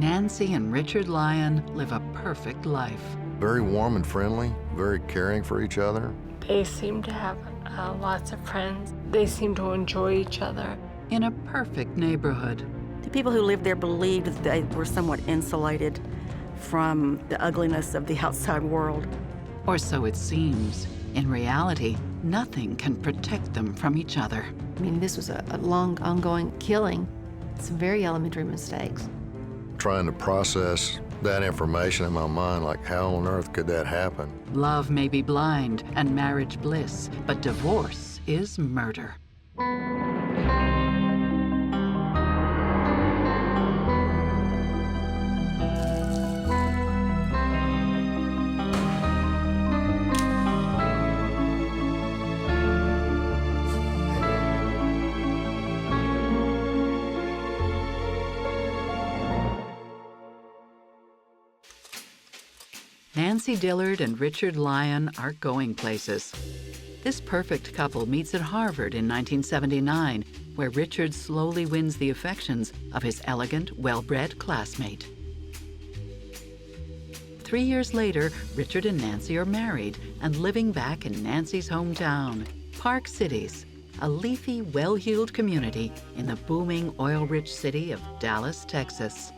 Nancy and Richard Lyon live a perfect life. Very warm and friendly, very caring for each other. They seem to have lots of friends. They seem to enjoy each other. In a perfect neighborhood. The people who lived there believed that they were somewhat insulated from the ugliness of the outside world. Or so it seems. In reality, nothing can protect them from each other. I mean, this was a long, ongoing killing. Some very elementary mistakes. Trying to process that information in my mind, like how on earth could that happen? Love may be blind and marriage bliss, but divorce is murder. Nancy Dillard and Richard Lyon are going places. This perfect couple meets at Harvard in 1979, where Richard slowly wins the affections of his elegant, well-bred classmate. 3 years later, Richard and Nancy are married and living back in Nancy's hometown, Park Cities, a leafy, well-heeled community in the booming, oil-rich city of Dallas, Texas.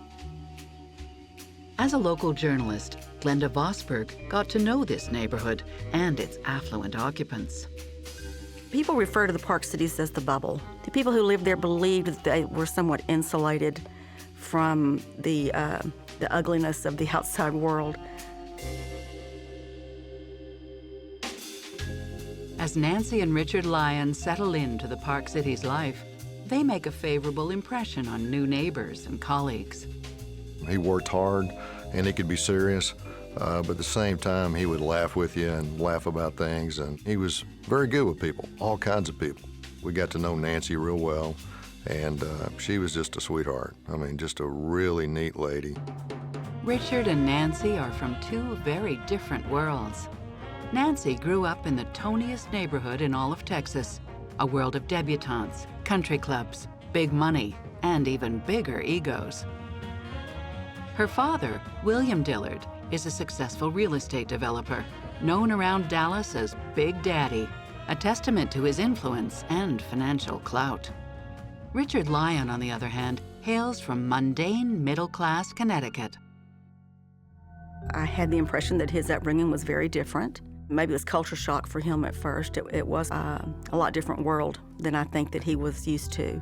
As a local journalist, Glenda Vosberg got to know this neighborhood and its affluent occupants. People refer to the Park Cities as the bubble. The people who lived there believed that they were somewhat insulated from the ugliness of the outside world. As Nancy and Richard Lyon settle into the Park Cities life, they make a favorable impression on new neighbors and colleagues. He worked hard and he could be serious, but at the same time he would laugh with you and laugh about things, and he was very good with people, all kinds of people. We got to know Nancy real well, and she was just a sweetheart. I mean, just a really neat lady. Richard and Nancy are from two very different worlds. Nancy grew up in the toniest neighborhood in all of Texas, a world of debutantes, country clubs, big money, and even bigger egos. Her father, William Dillard, is a successful real estate developer, known around Dallas as Big Daddy, a testament to his influence and financial clout. Richard Lyon, on the other hand, hails from mundane, middle-class Connecticut. I had the impression that his upbringing was very different. Maybe it was culture shock for him at first. It was a lot different world than I think that he was used to.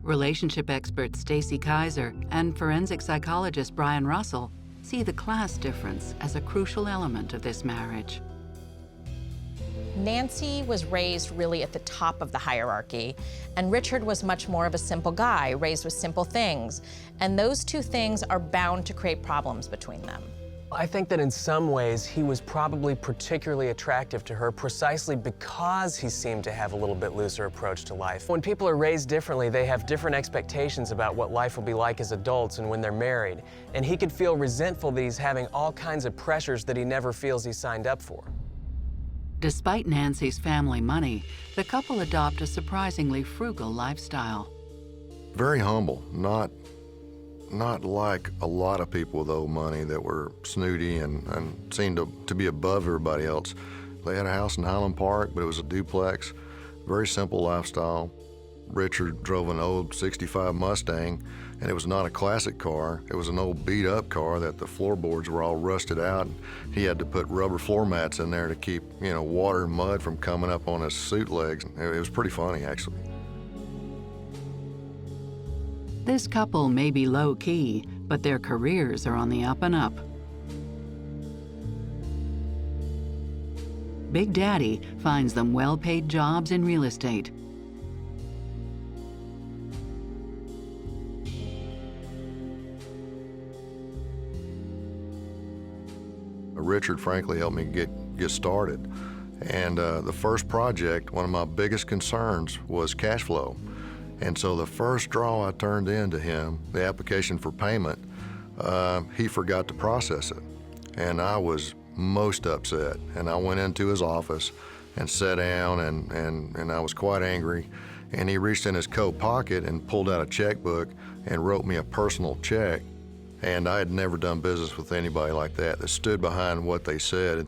Relationship expert Stacy Kaiser and forensic psychologist Brian Russell see the class difference as a crucial element of this marriage. Nancy was raised really at the top of the hierarchy, and Richard was much more of a simple guy, raised with simple things. And those two things are bound to create problems between them. I think that in some ways he was probably particularly attractive to her precisely because he seemed to have a little bit looser approach to life. When people are raised differently, they have different expectations about what life will be like as adults and when they're married. And he could feel resentful that he's having all kinds of pressures that he never feels he signed up for. Despite Nancy's family money, the couple adopt a surprisingly frugal lifestyle. Very humble, not like a lot of people with old money that were snooty and seemed to be above everybody else. They had a house in Highland Park, but it was a duplex, very simple lifestyle. Richard drove an old '65 Mustang, and it was not a classic car. It was an old beat-up car that the floorboards were all rusted out. He had to put rubber floor mats in there to keep, water and mud from coming up on his suit legs. It was pretty funny, actually. This couple may be low-key, but their careers are on the up and up. Big Daddy finds them well-paid jobs in real estate. Richard, frankly, helped me get started. And the first project, one of my biggest concerns was cash flow. And so the first draw I turned in to him, the application for payment, he forgot to process it. And I was most upset. And I went into his office and sat down, and I was quite angry. And he reached in his coat pocket and pulled out a checkbook and wrote me a personal check. And I had never done business with anybody like that stood behind what they said. It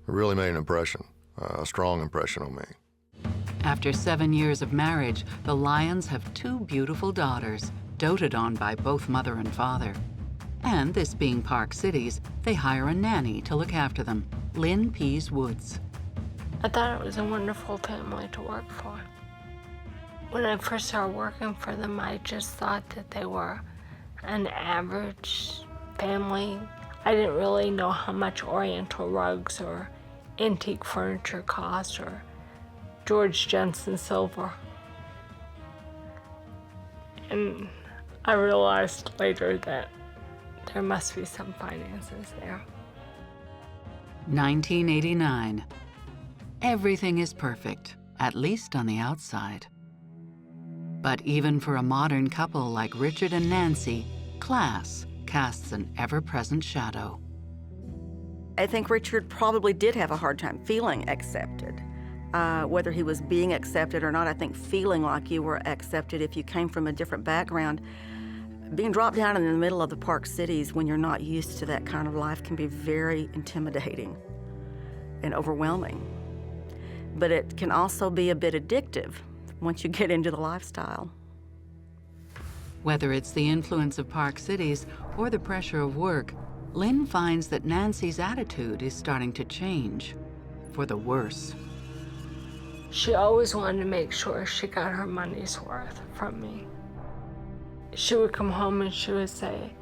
really made an impression, a strong impression on me. After 7 years of marriage, the Lyons have 2 beautiful daughters, doted on by both mother and father. And this being Park Cities, they hire a nanny to look after them, Lynn Pease Woods. I thought it was a wonderful family to work for. When I first started working for them, I just thought that they were an average family. I didn't really know how much Oriental rugs or antique furniture cost or George Jensen silver. And I realized later that there must be some finances there. 1989. Everything is perfect, at least on the outside. But even for a modern couple like Richard and Nancy, class casts an ever-present shadow. I think Richard probably did have a hard time feeling accepted. Whether he was being accepted or not, I think feeling like you were accepted if you came from a different background. Being dropped down in the middle of the Park Cities when you're not used to that kind of life can be very intimidating and overwhelming. But it can also be a bit addictive once you get into the lifestyle. Whether it's the influence of Park Cities or the pressure of work, Lynn finds that Nancy's attitude is starting to change, for the worse. She always wanted to make sure she got her money's worth from me. She would come home and she would say,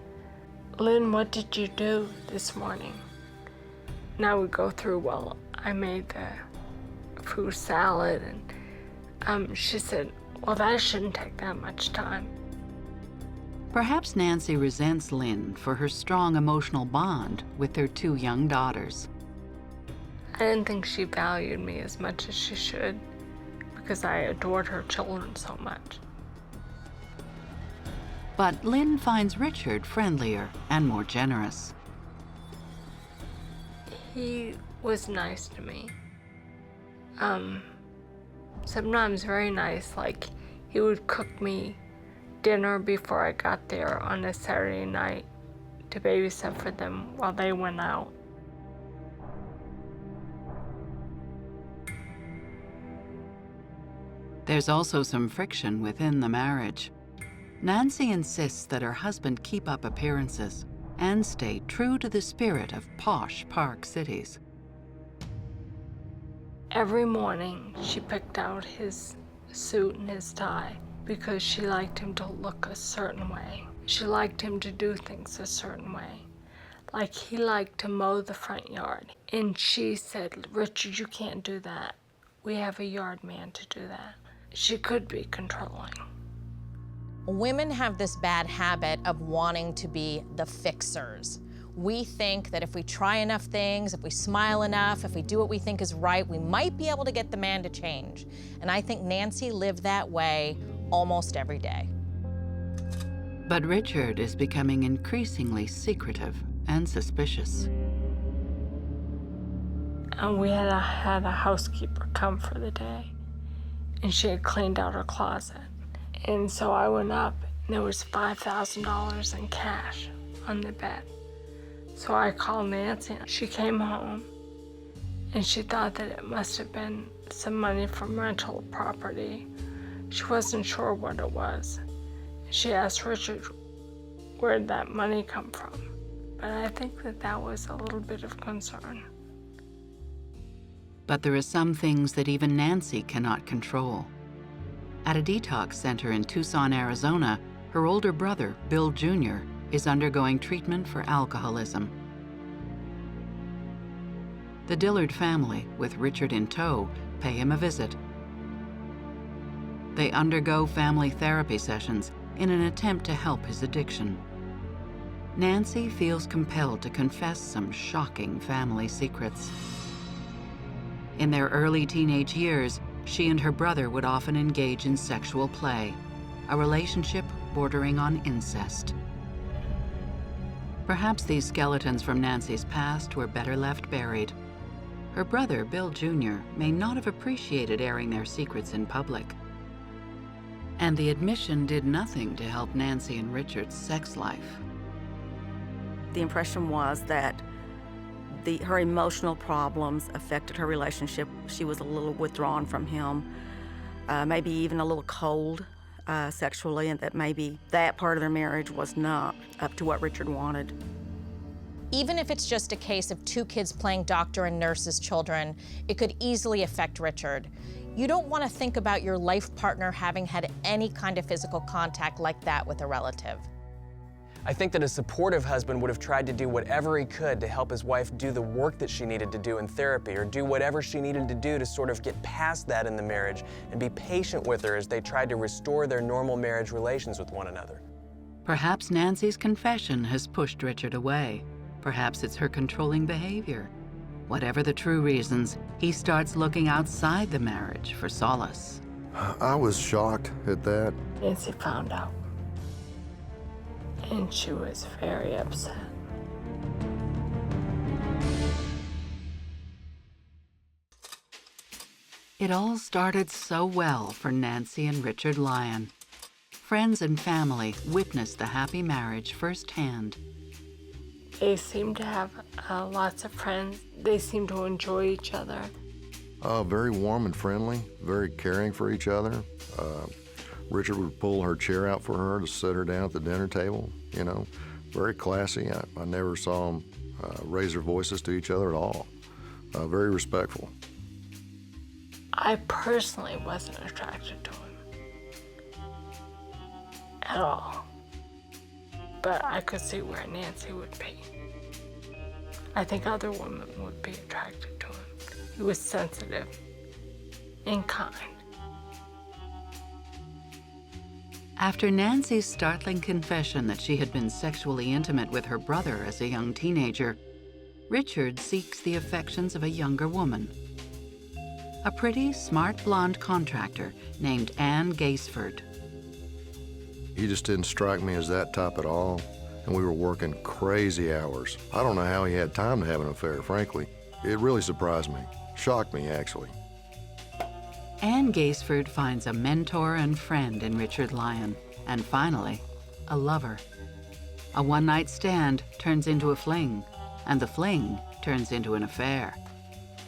"Lynn, what did you do this morning?" And I would go through, well, I made the fruit salad, and she said, well, that shouldn't take that much time. Perhaps Nancy resents Lynn for her strong emotional bond with their 2 young daughters. I didn't think she valued me as much as she should because I adored her children so much. But Lynn finds Richard friendlier and more generous. He was nice to me. Sometimes very nice, like he would cook me dinner before I got there on a Saturday night to babysit for them while they went out. There's also some friction within the marriage. Nancy insists that her husband keep up appearances and stay true to the spirit of posh Park Cities. Every morning, she picked out his suit and his tie because she liked him to look a certain way. She liked him to do things a certain way. Like he liked to mow the front yard. And she said, "Richard, you can't do that. We have a yard man to do that." She could be controlling. Women have this bad habit of wanting to be the fixers. We think that if we try enough things, if we smile enough, if we do what we think is right, we might be able to get the man to change. And I think Nancy lived that way almost every day. But Richard is becoming increasingly secretive and suspicious. And we had a housekeeper come for the day, and she had cleaned out her closet. And so I went up, and there was $5,000 in cash on the bed. So I called Nancy. She came home, and she thought that it must have been some money from rental property. She wasn't sure what it was. She asked Richard, where did that money come from? But I think that was a little bit of concern. But there are some things that even Nancy cannot control. At a detox center in Tucson, Arizona, her older brother, Bill Jr., is undergoing treatment for alcoholism. The Dillard family, with Richard in tow, pay him a visit. They undergo family therapy sessions in an attempt to help his addiction. Nancy feels compelled to confess some shocking family secrets. In their early teenage years, she and her brother would often engage in sexual play, a relationship bordering on incest. Perhaps these skeletons from Nancy's past were better left buried. Her brother, Bill Jr., may not have appreciated airing their secrets in public. And the admission did nothing to help Nancy and Richard's sex life. The impression was that her emotional problems affected her relationship. She was a little withdrawn from him, maybe even a little cold sexually, and that maybe that part of their marriage was not up to what Richard wanted. Even if it's just a case of two kids playing doctor and nurse's children, it could easily affect Richard. You don't want to think about your life partner having had any kind of physical contact like that with a relative. I think that a supportive husband would have tried to do whatever he could to help his wife do the work that she needed to do in therapy, or do whatever she needed to do to sort of get past that in the marriage and be patient with her as they tried to restore their normal marriage relations with one another. Perhaps Nancy's confession has pushed Richard away. Perhaps it's her controlling behavior. Whatever the true reasons, he starts looking outside the marriage for solace. I was shocked at that. Nancy found out. And she was very upset. It all started so well for Nancy and Richard Lyon. Friends and family witnessed the happy marriage firsthand. They seemed to have lots of friends. They seemed to enjoy each other. Very warm and friendly, very caring for each other. Richard would pull her chair out for her to sit her down at the dinner table, you know. Very classy. I never saw them raise their voices to each other at all. Very respectful. I personally wasn't attracted to him at all. But I could see where Nancy would be. I think other women would be attracted to him. He was sensitive and kind. After Nancy's startling confession that she had been sexually intimate with her brother as a young teenager, Richard seeks the affections of a younger woman. A pretty, smart blonde contractor named Ann Gaisford. He just didn't strike me as that type at all, and we were working crazy hours. I don't know how he had time to have an affair, frankly. It really surprised me, shocked me, actually. Ann Gaisford finds a mentor and friend in Richard Lyon, and finally, a lover. A one-night stand turns into a fling, and the fling turns into an affair.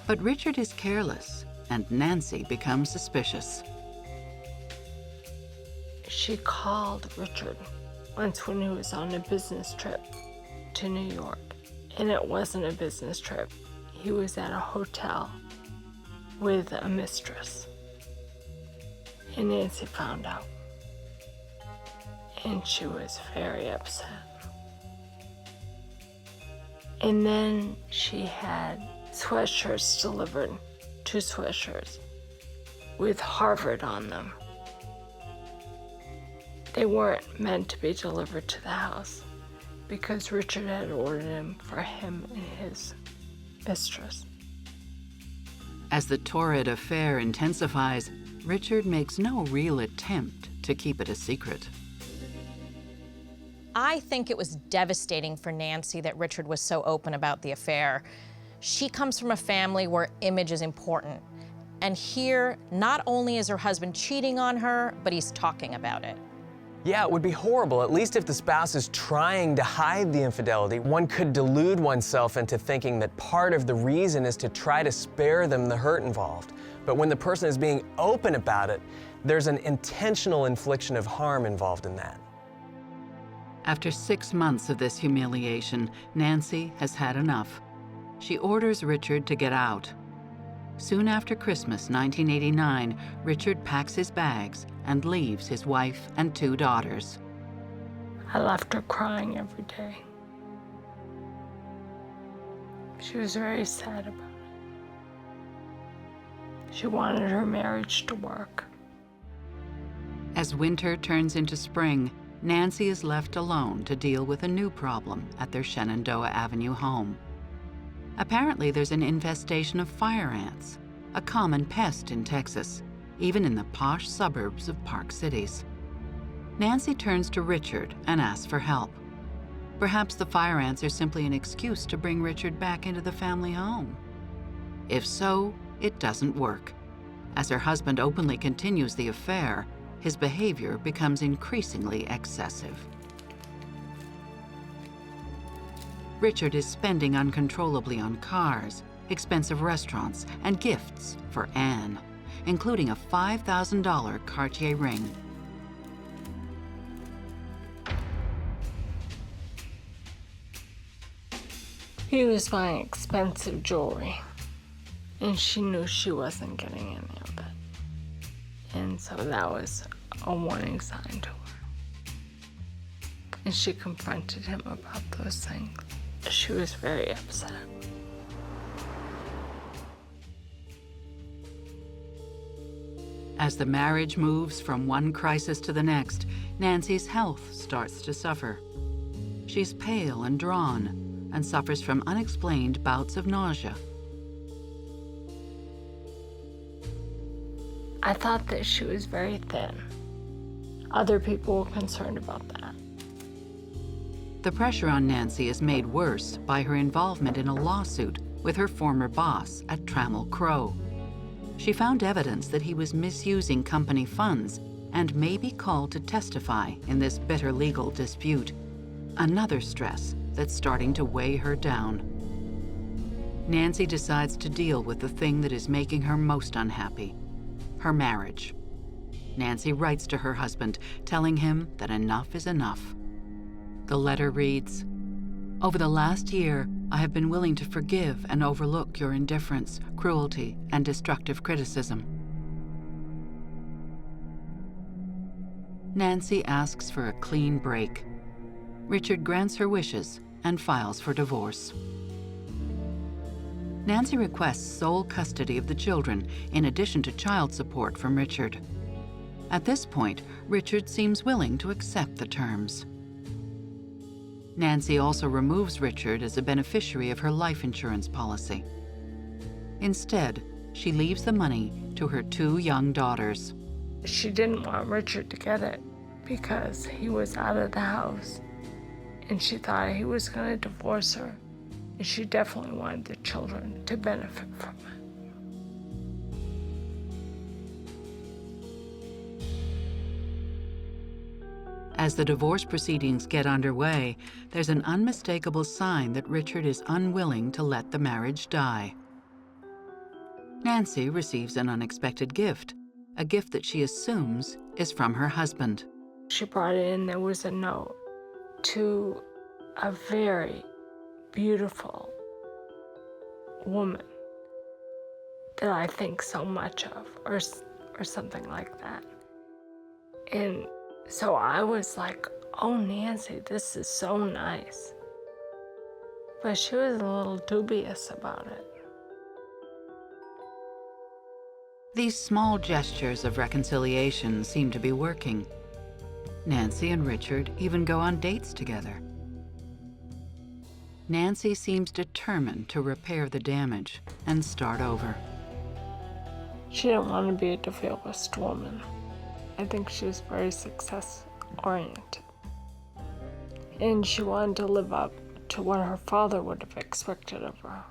But Richard is careless, and Nancy becomes suspicious. She called Richard once when he was on a business trip to New York. And it wasn't a business trip. He was at a hotel with a mistress. And Nancy found out. And she was very upset. And then she had sweatshirts delivered, 2 sweatshirts with Harvard on them. They weren't meant to be delivered to the house because Richard had ordered them for him and his mistress. As the torrid affair intensifies, Richard makes no real attempt to keep it a secret. I think it was devastating for Nancy that Richard was so open about the affair. She comes from a family where image is important. And here, not only is her husband cheating on her, but he's talking about it. Yeah, it would be horrible. At least if the spouse is trying to hide the infidelity, one could delude oneself into thinking that part of the reason is to try to spare them the hurt involved. But when the person is being open about it, there's an intentional infliction of harm involved in that. After 6 months of this humiliation, Nancy has had enough. She orders Richard to get out. Soon after Christmas 1989, Richard packs his bags and leaves his wife and 2 daughters. I left her crying every day. She was very sad about it. She wanted her marriage to work. As winter turns into spring, Nancy is left alone to deal with a new problem at their Shenandoah Avenue home. Apparently, there's an infestation of fire ants, a common pest in Texas, even in the posh suburbs of Park Cities. Nancy turns to Richard and asks for help. Perhaps the fire ants are simply an excuse to bring Richard back into the family home. If so, it doesn't work. As her husband openly continues the affair, his behavior becomes increasingly excessive. Richard is spending uncontrollably on cars, expensive restaurants, and gifts for Anne, including a $5,000 Cartier ring. He was buying expensive jewelry, and she knew she wasn't getting any of it. And so that was a warning sign to her. And she confronted him about those things. She was very upset. As the marriage moves from one crisis to the next, Nancy's health starts to suffer. She's pale and drawn, and suffers from unexplained bouts of nausea. I thought that she was very thin. Other people were concerned about that. The pressure on Nancy is made worse by her involvement in a lawsuit with her former boss at Trammell Crow. She found evidence that he was misusing company funds and may be called to testify in this bitter legal dispute. Another stress that's starting to weigh her down. Nancy decides to deal with the thing that is making her most unhappy, her marriage. Nancy writes to her husband, telling him that enough is enough. The letter reads, "Over the last year, I have been willing to forgive and overlook your indifference, cruelty, and destructive criticism." Nancy asks for a clean break. Richard grants her wishes and files for divorce. Nancy requests sole custody of the children in addition to child support from Richard. At this point, Richard seems willing to accept the terms. Nancy also removes Richard as a beneficiary of her life insurance policy. Instead, she leaves the money to her 2 young daughters. She didn't want Richard to get it because he was out of the house. And she thought he was going to divorce her. And she definitely wanted the children to benefit from it. As the divorce proceedings get underway, there's an unmistakable sign that Richard is unwilling to let the marriage die. Nancy receives an unexpected gift, a gift that she assumes is from her husband. She brought it in, there was a note to a very beautiful woman that I think so much of, or something like that. And so I was like, oh, Nancy, this is so nice. But she was a little dubious about it. These small gestures of reconciliation seem to be working. Nancy and Richard even go on dates together. Nancy seems determined to repair the damage and start over. She didn't want to be a divorced woman. I think she was very success-oriented. And she wanted to live up to what her father would have expected of her,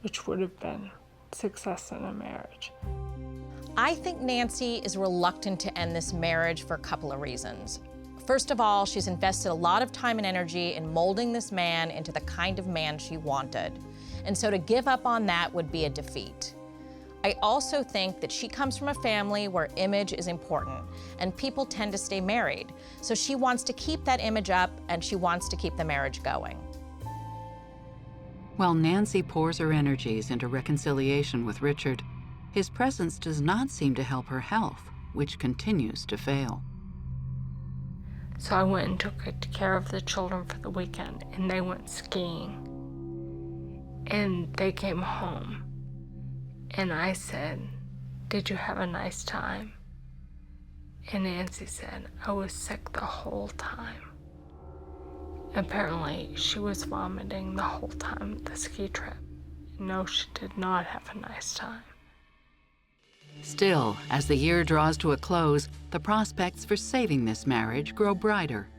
which would have been success in a marriage. I think Nancy is reluctant to end this marriage for a couple of reasons. First of all, she's invested a lot of time and energy in molding this man into the kind of man she wanted. And so to give up on that would be a defeat. I also think that she comes from a family where image is important and people tend to stay married. So she wants to keep that image up and she wants to keep the marriage going. While Nancy pours her energies into reconciliation with Richard, his presence does not seem to help her health, which continues to fail. So I went and took good care of the children for the weekend, and they went skiing. And they came home, and I said, "Did you have a nice time?" And Nancy said, "I was sick the whole time." Apparently, she was vomiting the whole time of the ski trip. No, she did not have a nice time. Still, as the year draws to a close, the prospects for saving this marriage grow brighter.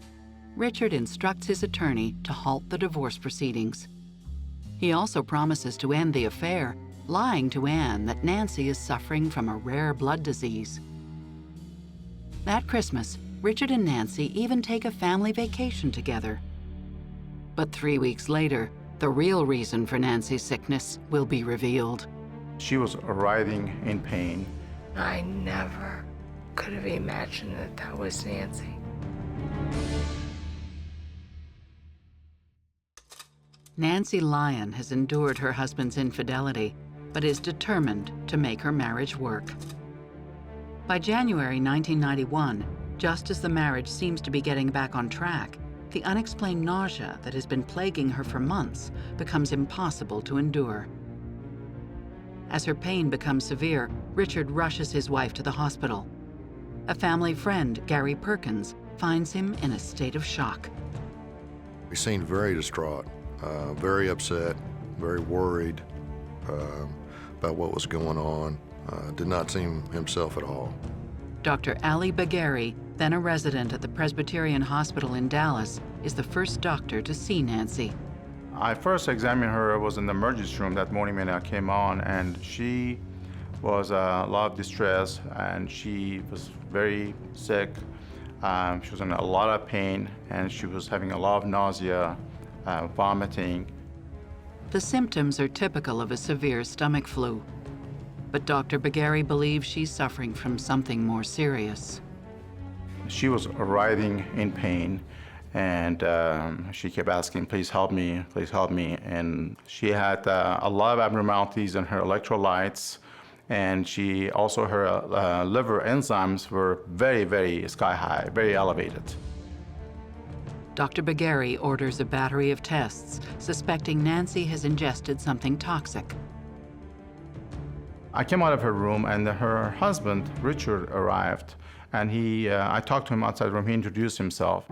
Richard instructs his attorney to halt the divorce proceedings. He also promises to end the affair, lying to Anne that Nancy is suffering from a rare blood disease. That Christmas, Richard and Nancy even take a family vacation together. But 3 weeks later, the real reason for Nancy's sickness will be revealed. She was writhing in pain. I never could have imagined that that was Nancy. Nancy Lyon has endured her husband's infidelity, but is determined to make her marriage work. By January 1991, just as the marriage seems to be getting back on track, the unexplained nausea that has been plaguing her for months becomes impossible to endure. As her pain becomes severe, Richard rushes his wife to the hospital. A family friend, Gary Perkins, finds him in a state of shock. He seemed very distraught, very upset, very worried about what was going on. Did not seem himself at all. Dr. Ali Bagheri, then a resident at the Presbyterian Hospital in Dallas, is the first doctor to see Nancy. I first examined her, was in the emergency room that morning when I came on, and she was a lot of distress, and she was very sick. She was in a lot of pain, and she was having a lot of nausea, vomiting. The symptoms are typical of a severe stomach flu, but Dr. Bagheri believes she's suffering from something more serious. She was writhing in pain, and she kept asking, please help me, please help me. And she had a lot of abnormalities in her electrolytes, and she also, her liver enzymes were very, very sky high, very elevated. Dr. Bagheri orders a battery of tests, suspecting Nancy has ingested something toxic. I came out of her room, and her husband, Richard, arrived, and I talked to him outside the room. He introduced himself.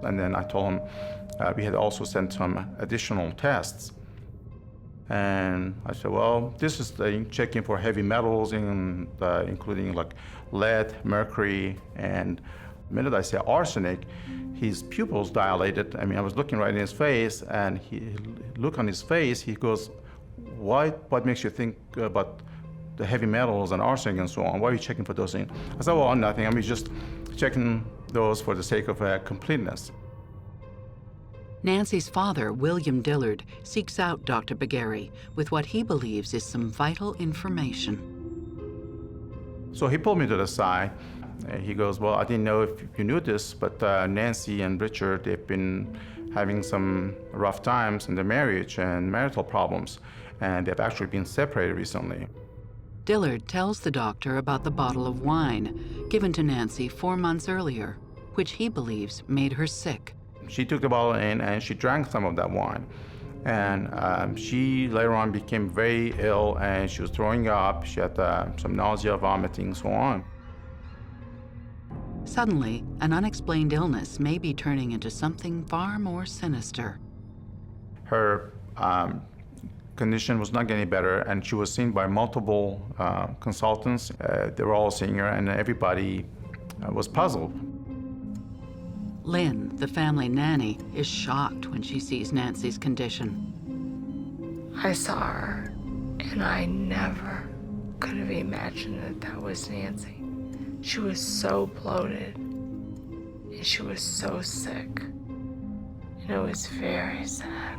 And then I told him we had also sent some additional tests. And I said, well, this is the checking for heavy metals, including like lead, mercury, and the minute I say arsenic, his pupils dilated. I mean, I was looking right in his face, and he look on his face, he goes, what makes you think about the heavy metals and arsenic and so on? Why are you checking for those things? I said, well, nothing. I mean, just checking those for the sake of completeness. Nancy's father, William Dillard, seeks out Dr. Bagheri with what he believes is some vital information. So he pulled me to the side. He goes, well, I didn't know if you knew this, but Nancy and Richard, they've been having some rough times in their marriage and marital problems, and they've actually been separated recently. Dillard tells the doctor about the bottle of wine given to Nancy 4 months earlier, which he believes made her sick. She took the bottle in and she drank some of that wine. And she later on became very ill, and she was throwing up. She had some nausea, vomiting, and so on. Suddenly, an unexplained illness may be turning into something far more sinister. Her condition was not getting better, and she was seen by multiple consultants. They were all seeing her, and everybody was puzzled. Lynn, the family nanny, is shocked when she sees Nancy's condition. I saw her, and I never could have imagined that that was Nancy. She was so bloated, and she was so sick, and it was very sad.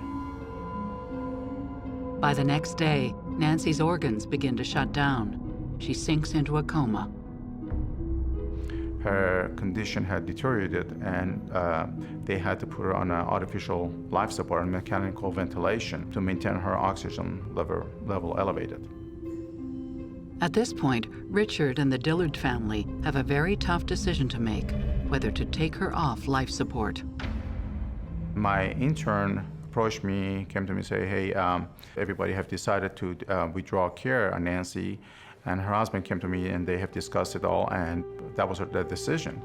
By the next day, Nancy's organs begin to shut down. She sinks into a coma. Her condition had deteriorated, and they had to put her on an artificial life support and mechanical ventilation to maintain her oxygen level elevated. At this point, Richard and the Dillard family have a very tough decision to make, whether to take her off life support. My intern approached me, came to me and said, hey, everybody have decided to withdraw care on Nancy, and her husband came to me and they have discussed it all, and that was their decision.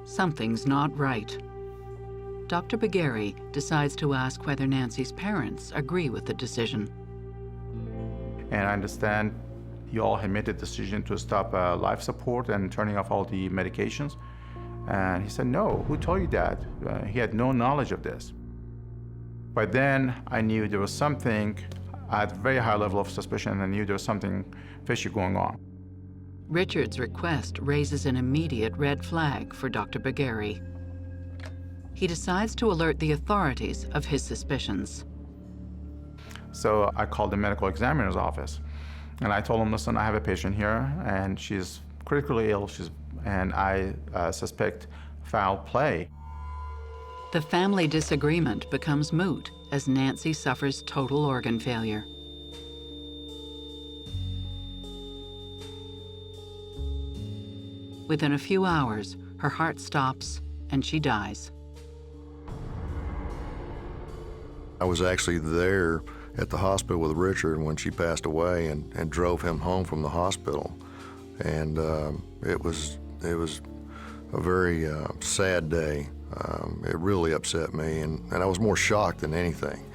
Something's not right. Dr. Bagheri decides to ask whether Nancy's parents agree with the decision. And I understand you all had made the decision to stop life support and turning off all the medications. And he said, no, who told you that? He had no knowledge of this. By then, I knew there was something, I had a very high level of suspicion, and I knew there was something fishy going on. Richard's request raises an immediate red flag for Dr. Bagari. He decides to alert the authorities of his suspicions. So I called the medical examiner's office, and I told him, listen, I have a patient here, and she's critically ill, and I suspect foul play. The family disagreement becomes moot as Nancy suffers total organ failure. Within a few hours, her heart stops and she dies. I was actually there at the hospital with Richard when she passed away and drove him home from the hospital. And it was a very sad day. It really upset me, and I was more shocked than anything.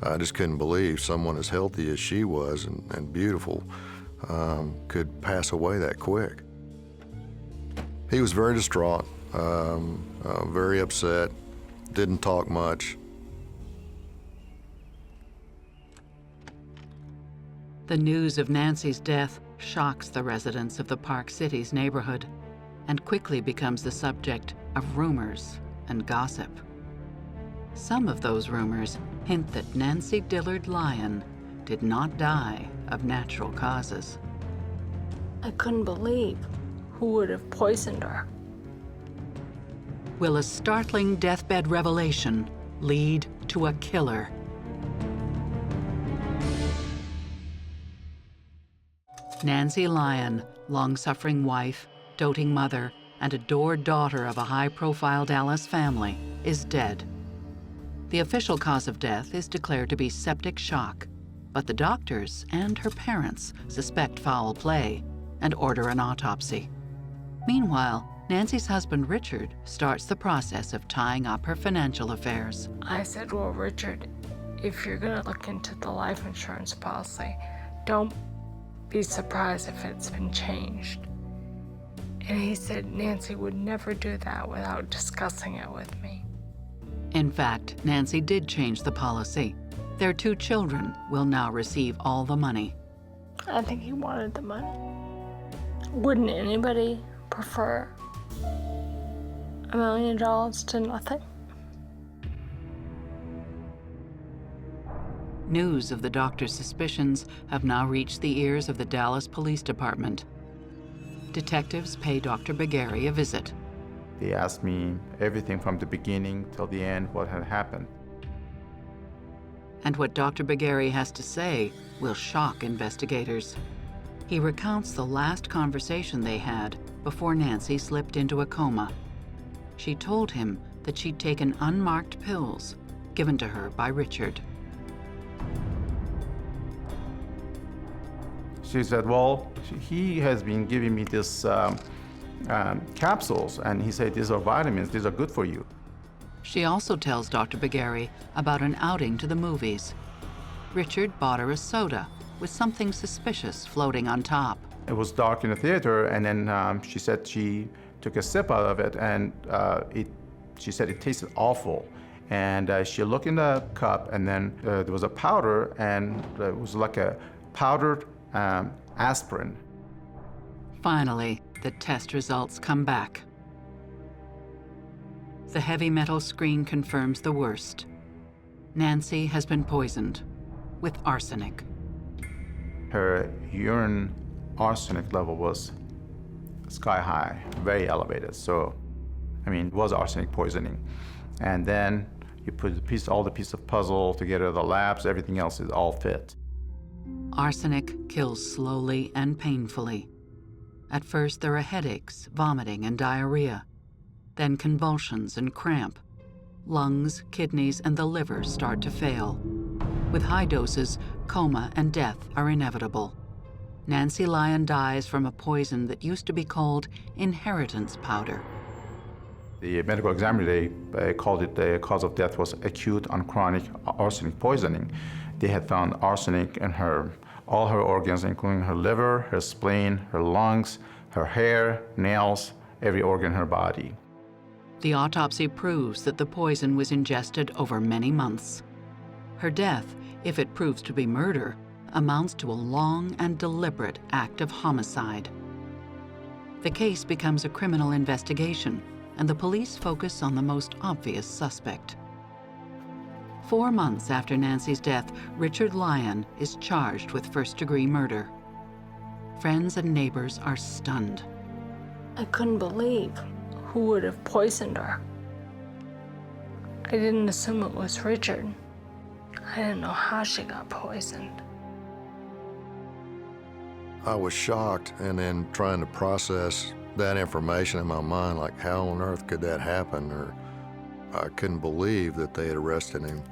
I just couldn't believe someone as healthy as she was and beautiful could pass away that quick. He was very distraught, very upset, didn't talk much. The news of Nancy's death shocks the residents of the Park Cities neighborhood and quickly becomes the subject of rumors and gossip. Some of those rumors hint that Nancy Dillard Lyon did not die of natural causes. I couldn't believe who would have poisoned her. Will a startling deathbed revelation lead to a killer? Nancy Lyon, long-suffering wife, doting mother, and adored daughter of a high-profile Dallas family, is dead. The official cause of death is declared to be septic shock, but the doctors and her parents suspect foul play and order an autopsy. Meanwhile, Nancy's husband Richard starts the process of tying up her financial affairs. I said, well, Richard, if you're gonna look into the life insurance policy, don't be surprised if it's been changed. And he said Nancy would never do that without discussing it with me. In fact, Nancy did change the policy. Their 2 children will now receive all the money. I think he wanted the money. Wouldn't anybody prefer $1 million to nothing? News of the doctor's suspicions have now reached the ears of the Dallas Police Department. Detectives pay Dr. Bagari a visit. They asked me everything from the beginning till the end, what had happened. And what Dr. Bagari has to say will shock investigators. He recounts the last conversation they had before Nancy slipped into a coma. She told him that she'd taken unmarked pills given to her by Richard. She said, well, he has been giving me this capsules, and he said, these are vitamins, these are good for you. She also tells Dr. Bagari about an outing to the movies. Richard bought her a soda with something suspicious floating on top. It was dark in the theater, and then she said she took a sip out of it, and she said it tasted awful. And she looked in the cup, and then there was a powder, and it was like a powdered aspirin. Finally, the test results come back. The heavy metal screen confirms the worst. Nancy has been poisoned with arsenic. Her urine arsenic level was sky high, very elevated. So, I mean, it was arsenic poisoning. And then you put all the pieces of puzzle together, the labs, everything else is all fit. Arsenic kills slowly and painfully. At first, there are headaches, vomiting, and diarrhea. Then convulsions and cramp. Lungs, kidneys, and the liver start to fail. With high doses, coma and death are inevitable. Nancy Lyon dies from a poison that used to be called inheritance powder. The medical examiner, they called it the cause of death was acute on chronic arsenic poisoning. They had found arsenic in all her organs, including her liver, her spleen, her lungs, her hair, nails, every organ in her body. The autopsy proves that the poison was ingested over many months. Her death, if it proves to be murder, amounts to a long and deliberate act of homicide. The case becomes a criminal investigation, and the police focus on the most obvious suspect. 4 months after Nancy's death, Richard Lyon is charged with first-degree murder. Friends and neighbors are stunned. I couldn't believe who would have poisoned her. I didn't assume it was Richard. I didn't know how she got poisoned. I was shocked, and then trying to process that information in my mind, like how on earth could that happen? Or I couldn't believe that they had arrested him.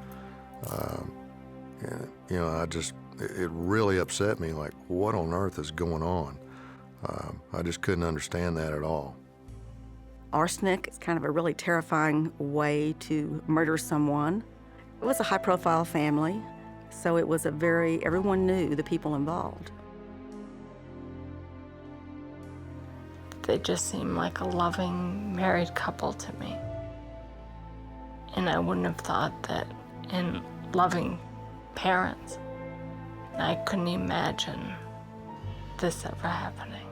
You know, it really upset me, like what on earth is going on? I just couldn't understand that at all. Arsenic is kind of a really terrifying way to murder someone. It was a high-profile family, so it was everyone knew the people involved. They just seemed like a loving married couple to me. And I wouldn't have thought that in loving parents, I couldn't imagine this ever happening.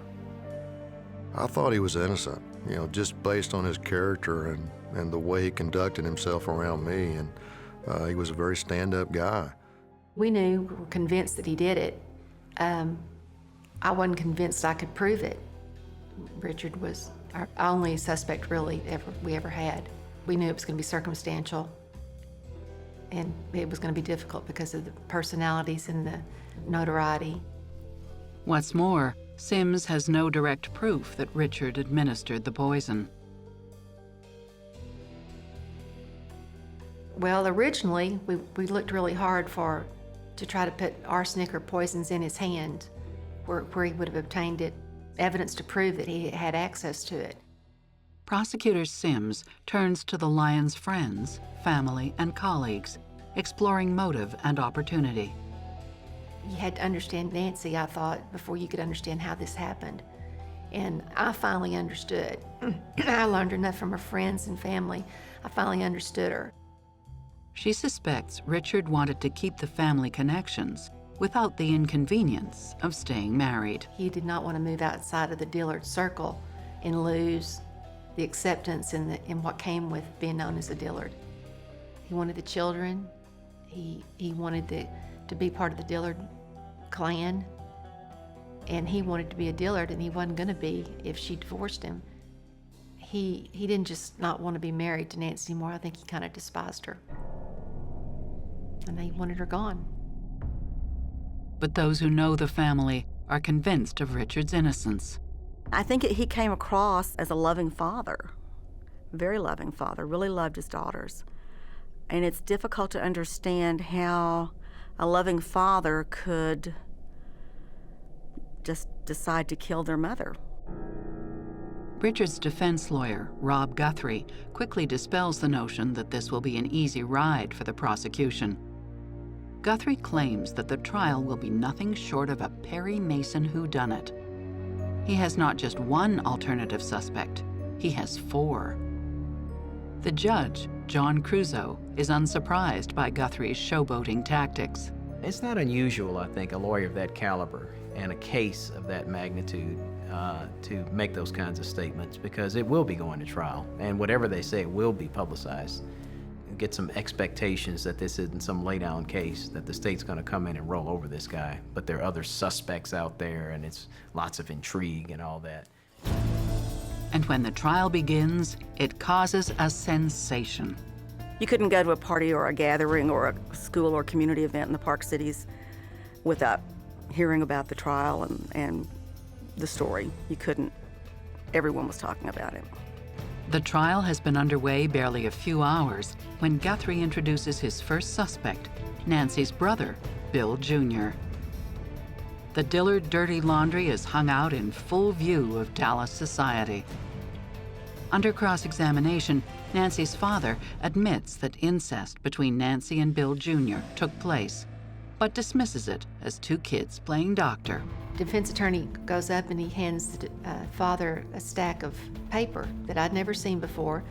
I thought he was innocent, you know, just based on his character and the way he conducted himself around me, and he was a very stand-up guy. We we were convinced that he did it. I wasn't convinced I could prove it. Richard was our only suspect really we ever had. We knew it was going to be circumstantial, and it was going to be difficult because of the personalities and the notoriety. What's more, Sims has no direct proof that Richard administered the poison. Well, originally, we looked really hard to try to put arsenic or poisons in his hand where he would have obtained it, evidence to prove that he had access to it. Prosecutor Sims turns to the Lyons' friends, family, and colleagues, exploring motive and opportunity. You had to understand Nancy, I thought, before you could understand how this happened. And I finally understood. I learned enough from her friends and family. I finally understood her. She suspects Richard wanted to keep the family connections without the inconvenience of staying married. He did not want to move outside of the Dillard circle and lose the acceptance in what came with being known as a Dillard. He wanted the children. He wanted to be part of the Dillard clan, and he wanted to be a Dillard, and he wasn't going to be if she divorced him. He didn't just not want to be married to Nancy anymore. I think he kind of despised her, and he wanted her gone. But those who know the family are convinced of Richard's innocence. I think he came across as a loving father, very loving father, really loved his daughters. And it's difficult to understand how a loving father could just decide to kill their mother. Richard's defense lawyer, Rob Guthrie, quickly dispels the notion that this will be an easy ride for the prosecution. Guthrie claims that the trial will be nothing short of a Perry Mason whodunit. He has not just one alternative suspect, he has 4. The judge, John Crusoe, is unsurprised by Guthrie's showboating tactics. It's not unusual, I think, a lawyer of that caliber and a case of that magnitude to make those kinds of statements, because it will be going to trial, and whatever they say will be publicized. Get some expectations that this isn't some lay-down case, that the state's going to come in and roll over this guy, but there are other suspects out there, and it's lots of intrigue and all that. And when the trial begins, it causes a sensation. You couldn't go to a party or a gathering or a school or community event in the Park Cities without hearing about the trial and the story. You couldn't. Everyone was talking about it. The trial has been underway barely a few hours when Guthrie introduces his first suspect, Nancy's brother, Bill Jr. The Dillard dirty laundry is hung out in full view of Dallas society. Under cross-examination, Nancy's father admits that incest between Nancy and Bill Jr. took place, but dismisses it as 2 kids playing doctor. Defense attorney goes up and he hands the father a stack of paper that I'd never seen before,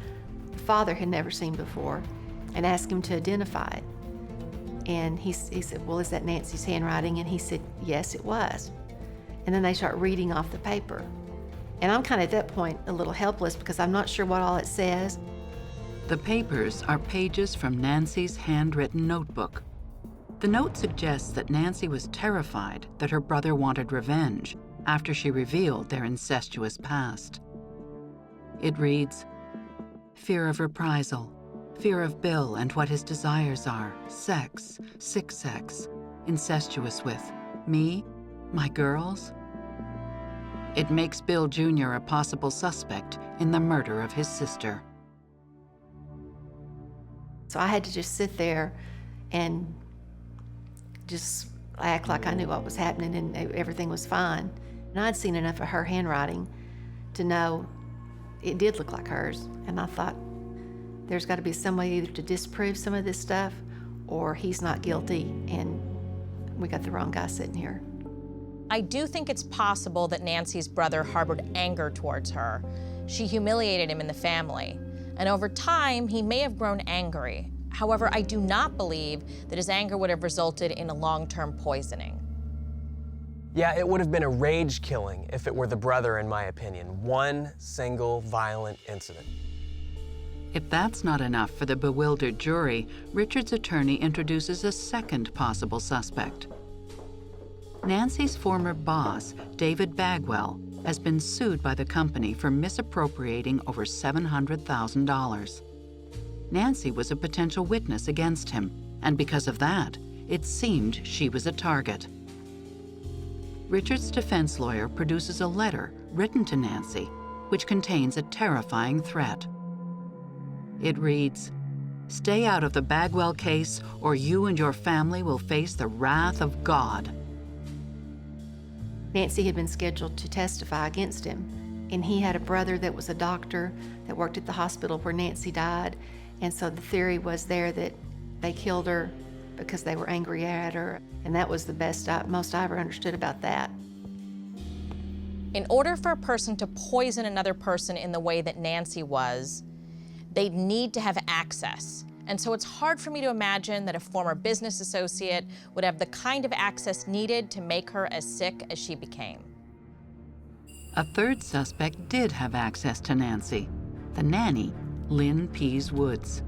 the father had never seen before, and asked him to identify it. And he said, well, is that Nancy's handwriting? And he said, yes, it was. And then they start reading off the paper. And I'm kind of at that point a little helpless because I'm not sure what all it says. The papers are pages from Nancy's handwritten notebook. The note suggests that Nancy was terrified that her brother wanted revenge after she revealed their incestuous past. It reads, "Fear of reprisal, fear of Bill and what his desires are, sex, sick sex, incestuous with me, my girls." It makes Bill Jr. a possible suspect in the murder of his sister. So I had to just sit there and just act like I knew what was happening and everything was fine. And I'd seen enough of her handwriting to know it did look like hers. And I thought, there's got to be some way either to disprove some of this stuff or he's not guilty and we got the wrong guy sitting here. I do think it's possible that Nancy's brother harbored anger towards her. She humiliated him in the family. And over time, he may have grown angry. However, I do not believe that his anger would have resulted in a long-term poisoning. Yeah, it would have been a rage killing if it were the brother, in my opinion. One single violent incident. If that's not enough for the bewildered jury, Richard's attorney introduces a second possible suspect. Nancy's former boss, David Bagwell, has been sued by the company for misappropriating over $700,000. Nancy was a potential witness against him, and because of that, it seemed she was a target. Richard's defense lawyer produces a letter written to Nancy, which contains a terrifying threat. It reads, "Stay out of the Bagwell case, or you and your family will face the wrath of God." Nancy had been scheduled to testify against him, and he had a brother that was a doctor that worked at the hospital where Nancy died, and so the theory was there that they killed her because they were angry at her, and that was the most I ever understood about that. In order for a person to poison another person in the way that Nancy was, they'd need to have access. And so it's hard for me to imagine that a former business associate would have the kind of access needed to make her as sick as she became. A third suspect did have access to Nancy, the nanny, Lynn Pease Woods.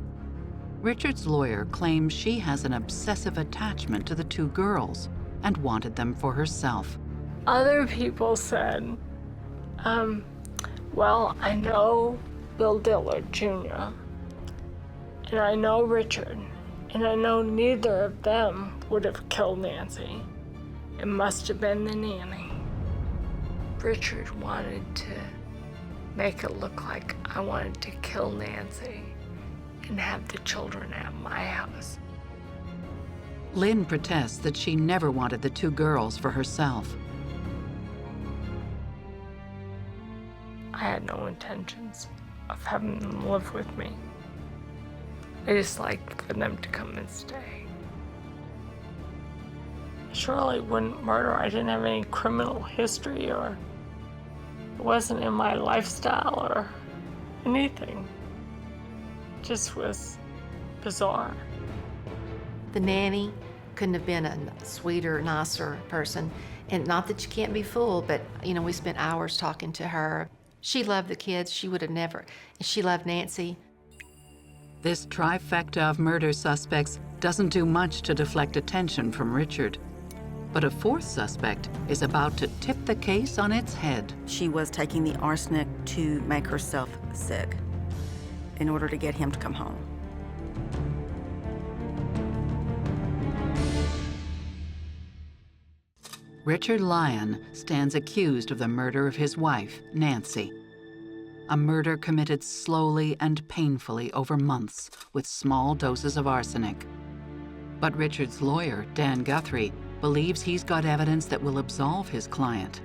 Richard's lawyer claims she has an obsessive attachment to the two girls and wanted them for herself. Other people said, well, I know Bill Dillard Jr., and I know Richard, and I know neither of them would have killed Nancy. It must have been the nanny. Richard wanted to make it look like I wanted to kill Nancy and have the children at my house. Lynn protests that she never wanted the two girls for herself. I had no intentions of having them live with me. I just like for them to come and stay. I surely wouldn't murder. I didn't have any criminal history, or it wasn't in my lifestyle or anything. It just was bizarre. The nanny couldn't have been a sweeter, nicer person. And not that you can't be fooled, but we spent hours talking to her. She loved the kids. She would have never. She loved Nancy. This trifecta of murder suspects doesn't do much to deflect attention from Richard. But a fourth suspect is about to tip the case on its head. She was taking the arsenic to make herself sick in order to get him to come home. Richard Lyon stands accused of the murder of his wife, Nancy. A murder committed slowly and painfully over months with small doses of arsenic. But Richard's lawyer, Dan Guthrie, believes he's got evidence that will absolve his client.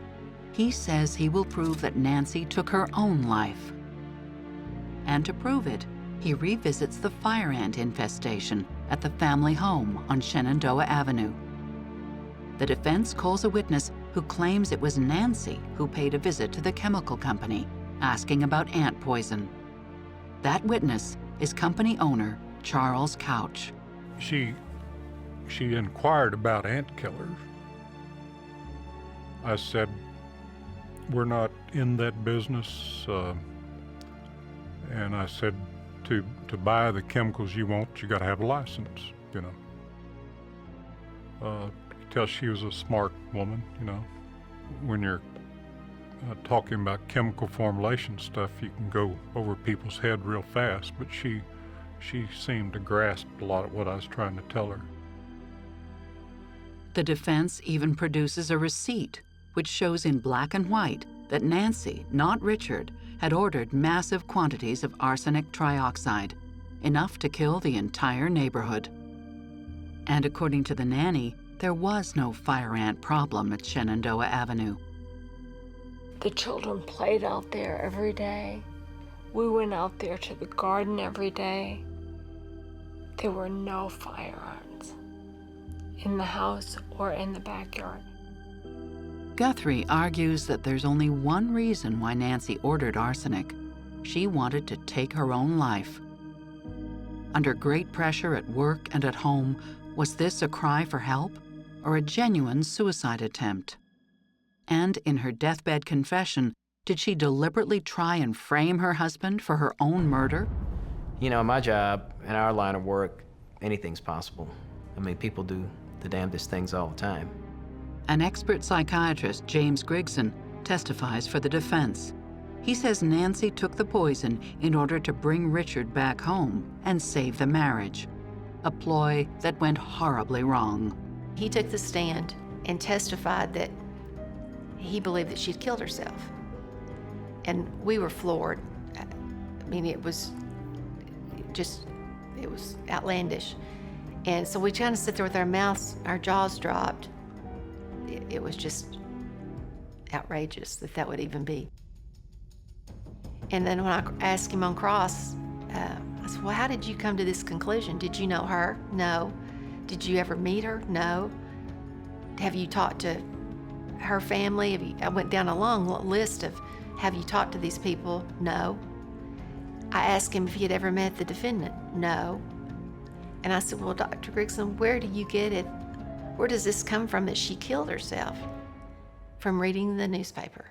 He says he will prove that Nancy took her own life. And to prove it, he revisits the fire ant infestation at the family home on Shenandoah Avenue. The defense calls a witness who claims it was Nancy who paid a visit to the chemical company, asking about ant poison. That witness is company owner Charles Couch. She inquired about ant killers. I said, we're not in that business. And I said, to buy the chemicals you want, you got to have a license, you know. You could tell she was a smart woman, you know. When you're talking about chemical formulation stuff, you can go over people's head real fast, but she seemed to grasp a lot of what I was trying to tell her. The defense even produces a receipt, which shows in black and white that Nancy, not Richard, had ordered massive quantities of arsenic trioxide, enough to kill the entire neighborhood. And according to the nanny, there was no fire ant problem at Shenandoah Avenue. The children played out there every day. We went out there to the garden every day. There were no fire ants in the house or in the backyard. Guthrie argues that there's only one reason why Nancy ordered arsenic. She wanted to take her own life. Under great pressure at work and at home, was this a cry for help or a genuine suicide attempt? And in her deathbed confession, did she deliberately try and frame her husband for her own murder? You know, my job, in our line of work, anything's possible. I mean, people do the damnedest things all the time. An expert psychiatrist, James Grigson, testifies for the defense. He says Nancy took the poison in order to bring Richard back home and save the marriage, a ploy that went horribly wrong. He took the stand and testified that he believed that she'd killed herself. And we were floored. I mean, it was outlandish. And so we kind of sit there with our mouths, our jaws dropped. It was just outrageous that would even be. And then when I asked him on cross, I said, well, how did you come to this conclusion? Did you know her? No. Did you ever meet her? No. Have you talked to her family? I went down a long list of, have you talked to these people? No. I asked him if he had ever met the defendant. No. And I said, well, Dr. Grigson, where do you get it? Where does this come from that she killed herself? From reading the newspaper,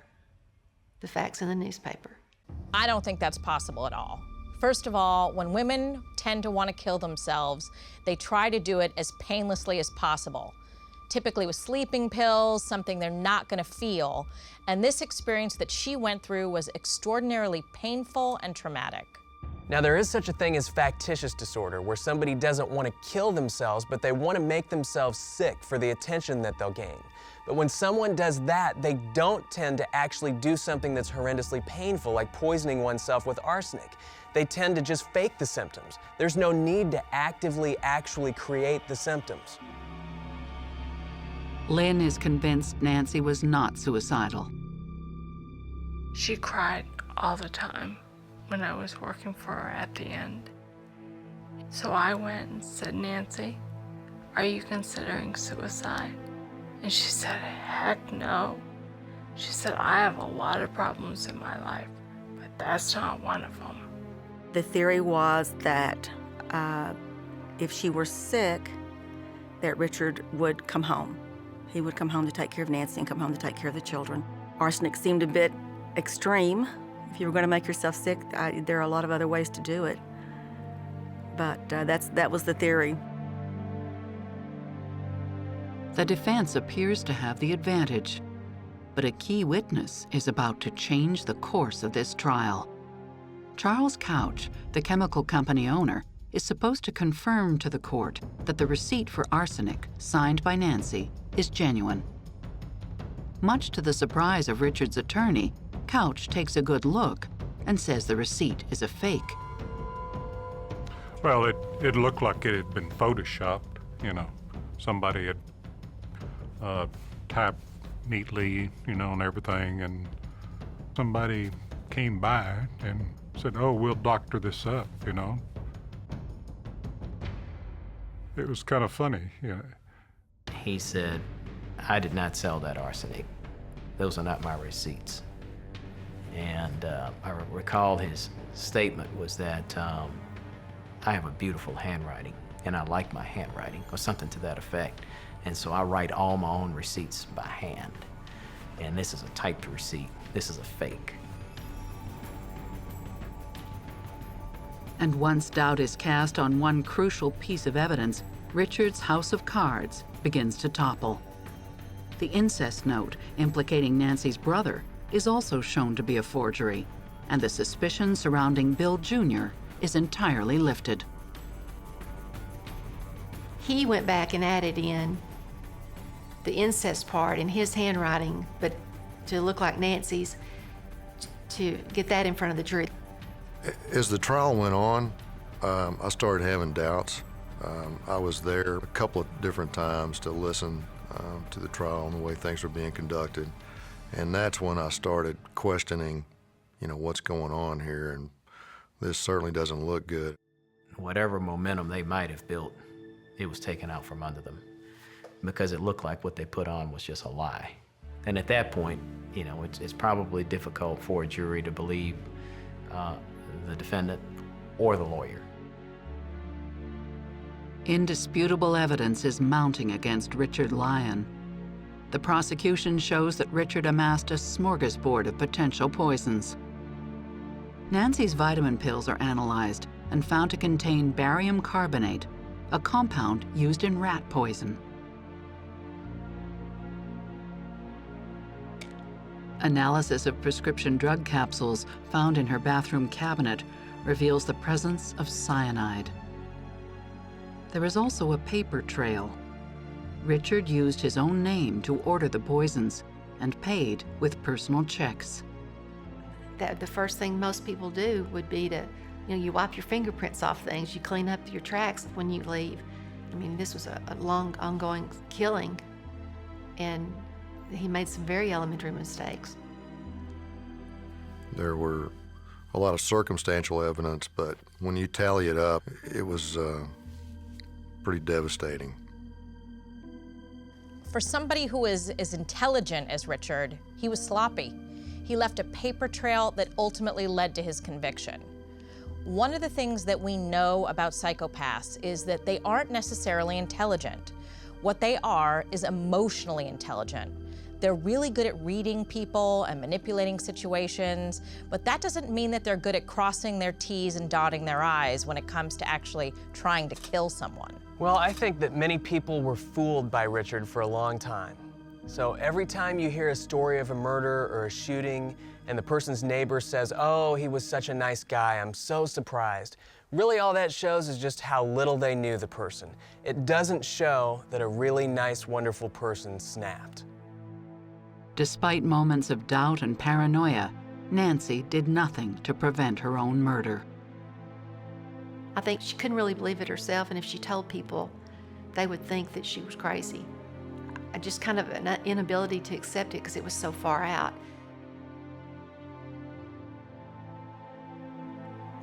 the facts in the newspaper. I don't think that's possible at all. First of all, when women tend to want to kill themselves, they try to do it as painlessly as possible, typically with sleeping pills, something they're not going to feel. And this experience that she went through was extraordinarily painful and traumatic. Now, there is such a thing as factitious disorder, where somebody doesn't want to kill themselves, but they want to make themselves sick for the attention that they'll gain. But when someone does that, they don't tend to actually do something that's horrendously painful, like poisoning oneself with arsenic. They tend to just fake the symptoms. There's no need to actively actually create the symptoms. Lynn is convinced Nancy was not suicidal. She cried all the time when I was working for her at the end. So I went and said, Nancy, are you considering suicide? And she said, heck no. She said, I have a lot of problems in my life, but that's not one of them. The theory was that if she were sick, that Richard would come home. He would come home to take care of Nancy and come home to take care of the children. Arsenic seemed a bit extreme. If you were going to make yourself sick, there are a lot of other ways to do it. But that was the theory. The defense appears to have the advantage, but a key witness is about to change the course of this trial. Charles Couch, the chemical company owner, is supposed to confirm to the court that the receipt for arsenic, signed by Nancy, is genuine. Much to the surprise of Richard's attorney, Couch takes a good look and says the receipt is a fake. Well, it looked like it had been photoshopped, you know. Somebody had typed neatly, you know, and everything, and somebody came by and said, oh, we'll doctor this up, you know. It was kind of funny, you know. He said, I did not sell that arsenic. Those are not my receipts. And I recall his statement was that I have a beautiful handwriting and I like my handwriting, or something to that effect. And so I write all my own receipts by hand. And this is a typed receipt. this is a fake. And once doubt is cast on one crucial piece of evidence, Richard's house of cards begins to topple. The incest note implicating Nancy's brother is also shown to be a forgery, and the suspicion surrounding Bill Jr. is entirely lifted. He went back and added in the incest part in his handwriting, but to look like Nancy's, to get that in front of the jury. As the trial went on, I started having doubts. I was there a couple of different times to listen to the trial and the way things were being conducted. And that's when I started questioning, what's going on here, and this certainly doesn't look good. Whatever momentum they might have built, it was taken out from under them because it looked like what they put on was just a lie. And at that point, it's probably difficult for a jury to believe the defendant or the lawyer. Indisputable evidence is mounting against Richard Lyon. The prosecution shows that Richard amassed a smorgasbord of potential poisons. Nancy's vitamin pills are analyzed and found to contain barium carbonate, a compound used in rat poison. Analysis of prescription drug capsules found in her bathroom cabinet reveals the presence of cyanide. There is also a paper trail. Richard used his own name to order the poisons and paid with personal checks. The first thing most people do would be to, you wipe your fingerprints off things, you clean up your tracks when you leave. I mean, this was a long, ongoing killing, and he made some very elementary mistakes. There were a lot of circumstantial evidence, but when you tally it up, it was pretty devastating. For somebody who is as intelligent as Richard, he was sloppy. He left a paper trail that ultimately led to his conviction. One of the things that we know about psychopaths is that they aren't necessarily intelligent. What they are is emotionally intelligent. They're really good at reading people and manipulating situations, but that doesn't mean that they're good at crossing their T's and dotting their I's when it comes to actually trying to kill someone. Well, I think that many people were fooled by Richard for a long time. So every time you hear a story of a murder or a shooting and the person's neighbor says, "Oh, he was such a nice guy, I'm so surprised," really all that shows is just how little they knew the person. It doesn't show that a really nice, wonderful person snapped. Despite moments of doubt and paranoia, Nancy did nothing to prevent her own murder. I think she couldn't really believe it herself, and if she told people, they would think that she was crazy. Just kind of an inability to accept it because it was so far out.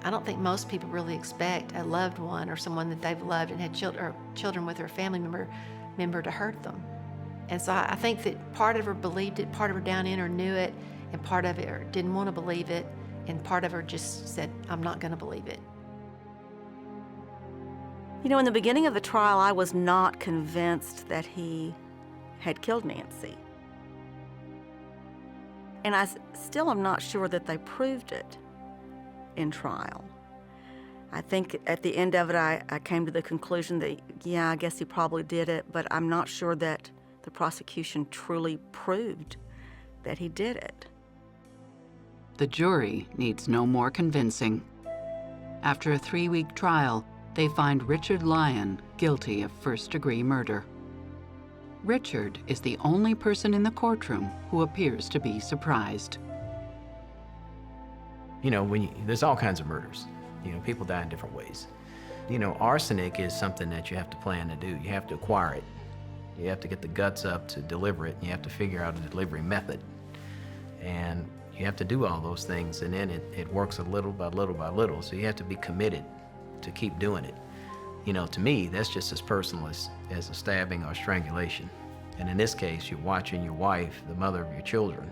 I don't think most people really expect a loved one or someone that they've loved and had children with, or a family member to hurt them. And so I think that part of her believed it, part of her down in her knew it, and part of her didn't want to believe it, and part of her just said, "I'm not going to believe it." In the beginning of the trial, I was not convinced that he had killed Nancy. And I still am not sure that they proved it in trial. I think at the end of it, I came to the conclusion that, yeah, I guess he probably did it, but I'm not sure that the prosecution truly proved that he did it. The jury needs no more convincing. After a 3-week trial, they find Richard Lyon guilty of first-degree murder. Richard is the only person in the courtroom who appears to be surprised. There's all kinds of murders. People die in different ways. Arsenic is something that you have to plan to do. You have to acquire it. You have to get the guts up to deliver it. You have to figure out a delivery method. And you have to do all those things, and then it works a little by little by little. So you have to be committed to keep doing it. To me, that's just as personal as a stabbing or strangulation. And in this case, you're watching your wife, the mother of your children,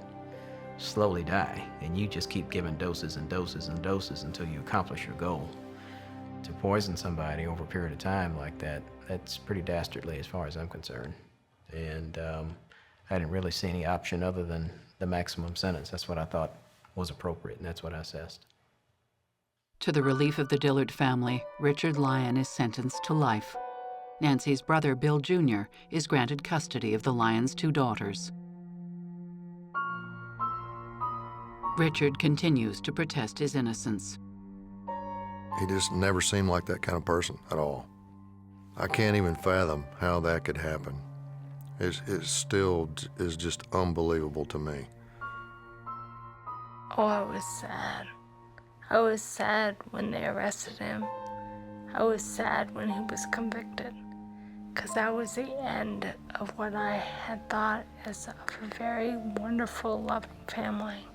slowly die, and you just keep giving doses and doses and doses until you accomplish your goal. To poison somebody over a period of time like that, that's pretty dastardly as far as I'm concerned. And I didn't really see any option other than the maximum sentence. That's what I thought was appropriate, and that's what I assessed. To the relief of the Dillard family, Richard Lyon is sentenced to life. Nancy's brother, Bill Jr., is granted custody of the Lyons' 2 daughters. Richard continues to protest his innocence. He just never seemed like that kind of person at all. I can't even fathom how that could happen. It still is just unbelievable to me. Oh, I was sad. I was sad when they arrested him. I was sad when he was convicted, because that was the end of what I had thought as a very wonderful, loving family.